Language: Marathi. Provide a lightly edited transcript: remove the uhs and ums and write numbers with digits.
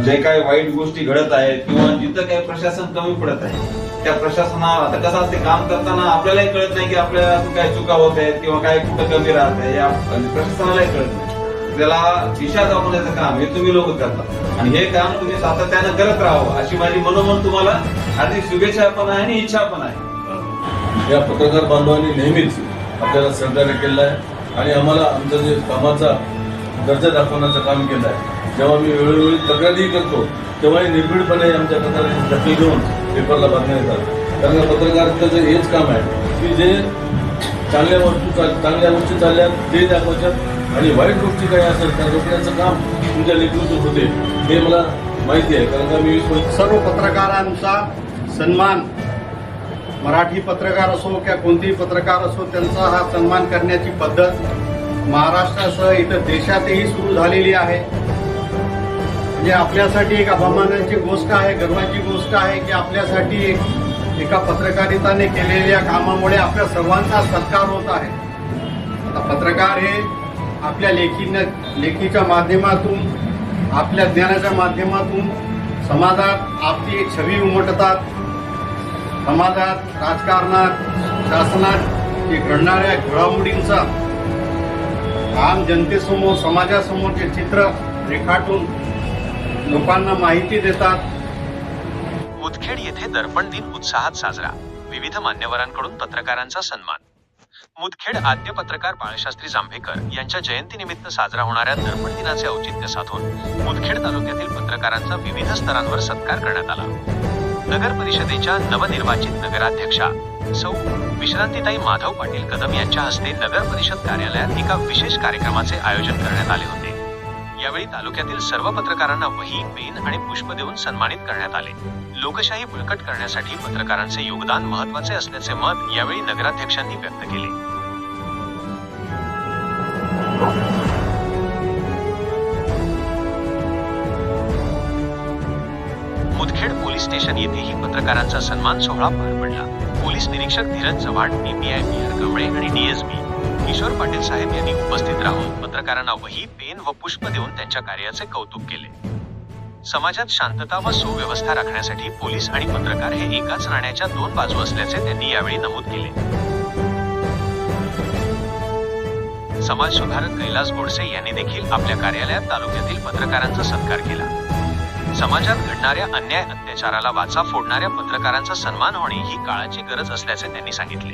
जे काही वाईट गोष्टी घडत आहेत किंवा जिथं काही प्रशासन कमी पडत आहे त्या प्रशासना आता कसं असते काम करताना आपल्यालाही कळत नाही की आपल्या काय चुका होत आहेत किंवा काय कुठं कमी राहत आहे या प्रशासनालाही कळत नाही. त्याला दिशा दाखवण्याचं काम हे तुम्ही लोक करता आणि हे काम तुम्ही सातत्यानं करत राहावं अशी माझी मनोमन तुम्हाला हार्दिक शुभेच्छा पण आहे आणि इच्छा पण आहे. या पत्रकार बांधवांनी नेहमीच आपल्याला सहकार्य केलं आहे आणि आम्हाला आमचं जे कामाचा दर्जा दाखवण्याचं काम केलं आहे. जेव्हा मी वेळोवेळी तक्रारी करतो तेव्हाही निर्भीडपणे आमच्या तक्रारीची दखल घेऊन पेपरला बातम्या येतात. कारण पत्रकारितेचं हेच काम आहे की जे चांगल्या गोष्टी चालल्या ते दाखवायच्यात आणि वाईट गोष्टी काही असेल त्या रोखण्याचं काम तुमच्या नेतृत्वात होते हे मला माहिती आहे. कारण का मी सर्व पत्रकारांचा सन्मान, मराठी पत्रकार असो किंवा कोणतेही पत्रकार असो, त्यांचा हा सन्मान करण्याची पद्धत महाराष्ट्रासह इतर देशातही सुरू झालेली आहे. म्हणजे आपल्यासाठी एक अभिमानाची गोष्ट आहे, गर्वाची गोष्ट आहे की आपल्यासाठी एका पत्रकारिताने केलेल्या कामामुळे आपल्या सर्वांचा सत्कार होत आहे. आता पत्रकार हे आपल्या लेखीच्या माध्यमातून, आपल्या ज्ञानाच्या माध्यमातून समाजात आपली एक छवी उमटतात. समाजात, राजकारणात, शासनात जे घडणाऱ्या घडामोडींचा आम जनतेसमोर, समाजासमोर जे चित्र रेखाटून लोकांना माहिती देतात. मुदखेड येथे दर्पण दिन उत्साहात साजरा. विविध मान्यवरांकडून पत्रकारांचा सन्मान. मुदखेड आद्य पत्रकार बाळशास्त्री जांभेकर यांच्या जयंतीनिमित्त साजरा होणाऱ्या दर्पण दिनाचे औचित्य साधून मुदखेड तालुक्यातील पत्रकारांचा विविध स्तरांवर सत्कार करण्यात आला. नगर परिषदेच्या नवनिर्वाचित नगराध्यक्षा सौ विश्रांतीताई माधव पाटील कदम यांच्या हस्ते नगर परिषद कार्यालयात एका विशेष कार्यक्रमाचे आयोजन करण्यात आले होते. यावेळी तालुक्यातील सर्व पत्रकारांना वही, पेन आणि पुष्प देऊन सन्मानित करण्यात आले. लोकशाही बळकट करण्यासाठी पत्रकारांचे योगदान महत्त्वाचे असल्याचे मत यावेळी नगराध्यक्षांनी व्यक्त केले. मुदखेड पोलीस स्टेशन येथेही पत्रकारांचा सन्मान सोहळा पार पडला. पोलीस निरीक्षक धीरज चव्हाण, पीपीआय पी.आर. कमळे आणि डीएसपी किशोर पाटील साहेब यांनी उपस्थित राहून पत्रकारांना वही, पेन व पुष्प देऊन त्यांच्या कार्याचे कौतुक केले. समाजात शांतता व सुव्यवस्था राखण्यासाठी पोलीस आणि पत्रकार हे एकाच नाण्याच्या दोन बाजू असल्याचे त्यांनी यावेळी नमूद केले. समाज सुधारक कैलास गोडसे यांनी देखील आपल्या कार्यालयात तालुक्यातील पत्रकारांचा सत्कार केला. समाजात घडणाऱ्या अन्याय अत्याचाराला वाचा फोडणाऱ्या पत्रकारांचा सन्मान होणे ही काळाची गरज असल्याचे त्यांनी सांगितले.